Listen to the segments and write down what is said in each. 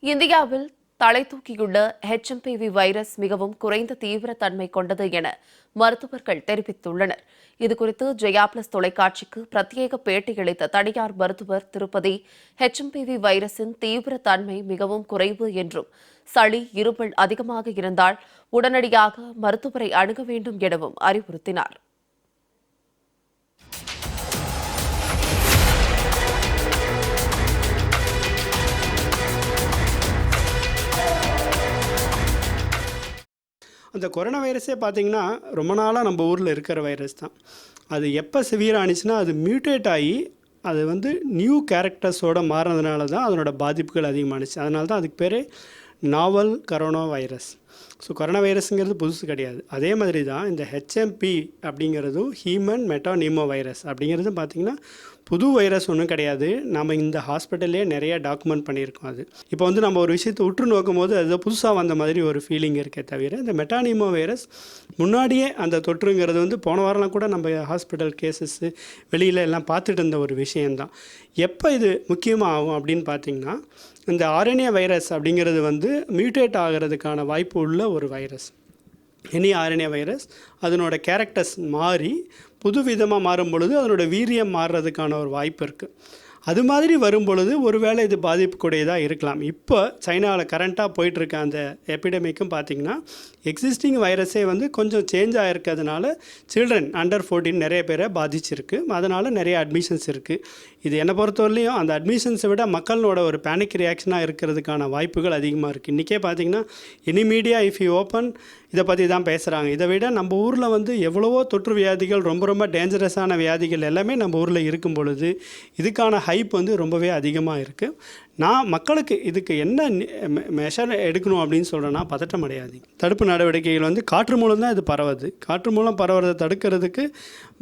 இந்தியாவில் தலை தூக்கியுள்ள HMPV virus மிகவும் குறைந்த தீவிர தன்மை கொண்டது என மருத்துவர்கள் தெரிவித்துள்ளனர். இதுகுறித்து ஜெயா பிளஸ் தொலைக்காட்சிக்கு பிரத்யேக பேட்டியளித்த தனியார் மருத்துவர் திருப்பதி, HMPV வைரஸின் தீவிர தன்மை மிகவும் குறைவு என்றும், சளி, இருமல் அதிகமாக இருந்தால் உடனடியாக மருத்துவரை அணுக வேண்டும் எனவும் அறிவுறுத்தினார். அந்த கொரோனா வைரஸே பார்த்திங்கன்னா ரொம்ப நாளாக நம்ம ஊரில் இருக்கிற வைரஸ் தான். அது எப்போ சிவியர் ஆனிச்சுன்னா அது மியூட்டேட் ஆகி அது நியூ கேரக்டர்ஸோடு மாறினதுனால தான் அதனோட பாதிப்புகள் அதிகமானுச்சு. அதனால தான் அதுக்கு பேர் நாவல் கரோனா வைரஸ். ஸோ கொரோனா வைரஸுங்கிறது புதுசு கிடையாது. அதே மாதிரி தான் இந்த HMP அப்படிங்கிறதும் ஹியூமன் மெட்டானிமோ வைரஸ் அப்படிங்கிறதும் பார்த்திங்கன்னா புது வைரஸ் ஒன்றும் கிடையாது. நம்ம இந்த ஹாஸ்பிட்டல்லே நிறைய டாக்குமெண்ட் பண்ணியிருக்கோம். அது இப்போ நம்ம ஒரு விஷயத்தை உற்று நோக்கும் போது அது புதுசாக வந்த மாதிரி ஒரு ஃபீலிங் இருக்கே தவிர, இந்த மெட்டானிமோ வைரஸ் முன்னாடியே அந்த தொற்றுங்கிறது போன வாரம்லாம் கூட நம்ம ஹாஸ்பிட்டல் கேசஸ்ஸு வெளியில் எல்லாம் பார்த்துட்டு இருந்த ஒரு விஷயந்தான். எப்போ இது முக்கியமாக ஆகும் அப்படின்னு பார்த்திங்கன்னா, இந்த RNA வைரஸ் அப்படிங்கிறது மியூட்டேட் ஆகிறதுக்கான வாய்ப்பு உள்ள ஒரு வைரஸ். எனி RNA வைரஸ் அதனோட கேரக்டர்ஸ் மாறி புது விதமாக மாறும் பொழுது அதனோட வீரியம் மாறுறதுக்கான ஒரு வாய்ப்பு இருக்குது. அது மாதிரி வரும் பொழுது ஒருவேளை இது பாதிப்புக்குடையதாக இருக்கலாம். இப்போ சைனாவில் கரண்ட்டாக போயிட்டுருக்க அந்த எபிடமிக்கும் பார்த்திங்கன்னா எக்ஸிஸ்டிங் வைரஸே கொஞ்சம் சேஞ்ச் ஆகிருக்கிறதுனால சில்ட்ரன் அண்டர் 14 நிறைய பேரை பாதிச்சிருக்கு. அதனால் நிறைய அட்மிஷன்ஸ் இருக்குது. இது என்னை பொறுத்தவரையிலையும் அந்த அட்மிஷன்ஸை விட மக்களோட ஒரு பேனிக் ரியாக்ஷனாக இருக்கிறதுக்கான வாய்ப்புகள் அதிகமாக இருக்குது. இன்றைக்கே பார்த்திங்கன்னா any media if you open இதை பற்றி தான் பேசுகிறாங்க. இதை விட நம்ம ஊரில் எவ்வளவோ தொற்று வியாதிகள், ரொம்ப ரொம்ப டேஞ்சரஸான வியாதிகள் எல்லாமே நம்ம ஊரில் இருக்கும் பொழுது இதுக்கான ஹைப் ரொம்பவே அதிகமாக இருக்குது. நான் மக்களுக்கு இதுக்கு என்ன மெஷர் எடுக்கணும் அப்படின்னு சொல்கிறேன்னா, பதட்டம் அடையாது. தடுப்பு நடவடிக்கைகள் காற்று மூலம் தான் இது பரவுது. காற்று மூலம் பரவுறதை தடுக்கிறதுக்கு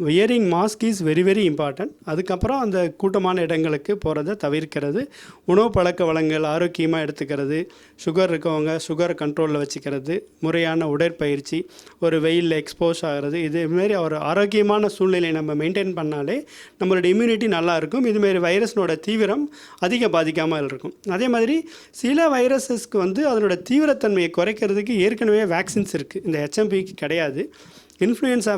wearing mask is very very important. அதுக்கப்புறம் அந்த கூட்டமான இடங்களுக்கு போகிறத தவிர்க்கிறது, உணவு பழக்க வளங்கள் ஆரோக்கியமாக எடுத்துக்கிறது, சுகர் இருக்கவங்க சுகர் கண்ட்ரோலில் வச்சுக்கிறது, முறையான உடற்பயிற்சி, ஒரு வெயிலில் எக்ஸ்போஸ் ஆகிறது, இதுமாரி ஒரு ஆரோக்கியமான சூழ்நிலையை நம்ம மெயின்டைன் பண்ணாலே நம்மளோட இம்யூனிட்டி நல்லா இருக்கும். இதுமாரி வைரஸ்னோட தீவிரம் அதிக பாதிக்காமல் இருக்கும். அதே மாதிரி சில வைரஸஸ்க்கு அதனோட தீவிரத்தன்மையை குறைக்கிறதுக்கு ஏற்கனவே வேக்சின்ஸ் இருக்குது. இந்த HMPக்கு கிடையாது. இன்ஃப்ளூயன்ஸா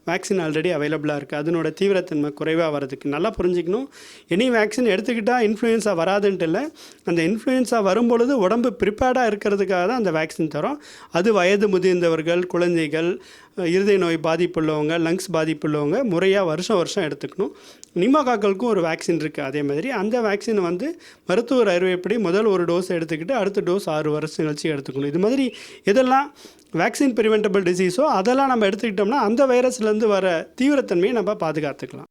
வேக்சின் ஆல்ரெடி அவைலபிளாக இருக்குது. அதனோட தீவிரத்தன்மை குறைவாக வரதுக்கு நல்லா புரிஞ்சிக்கணும். எனி வேக்சின் எடுத்துக்கிட்டால் இன்ஃப்ளூயன்ஸா வராதுன்ட்டு இல்லை. அந்த இன்ஃப்ளூயன்ஸா வரும்பொழுது உடம்பு ப்ரிப்பேர்டாக இருக்கிறதுக்காக தான் அந்த வேக்சின் தரோம். அது வயது முதிர்ந்தவர்கள், குழந்தைகள், இருதய நோய் பாதிப்புள்ளவங்க, லங்ஸ் பாதிப்புள்ளவங்க முறையாக வருஷம் எடுத்துக்கணும். நிமோகாக்களுக்கும் ஒரு வேக்சின் இருக்குது. அதே மாதிரி அந்த வேக்சின் மருத்துவர் அறிவுரைப்படி முதல் ஒரு டோஸ் எடுத்துக்கிட்டு அடுத்த டோஸ் 6 வருஷம் கழிச்சு எடுத்துக்கணும். இது மாதிரி எதெல்லாம் வேக்சின் ப்ரிவென்டபிள் டிசீஸோ அதெல்லாம் நம்ம எடுத்துக்கிட்டோம்னா அந்த வைரஸ்லேருந்து வர தீவிரத்தன்மையை நம்ம பாதுகாத்துக்கலாம்.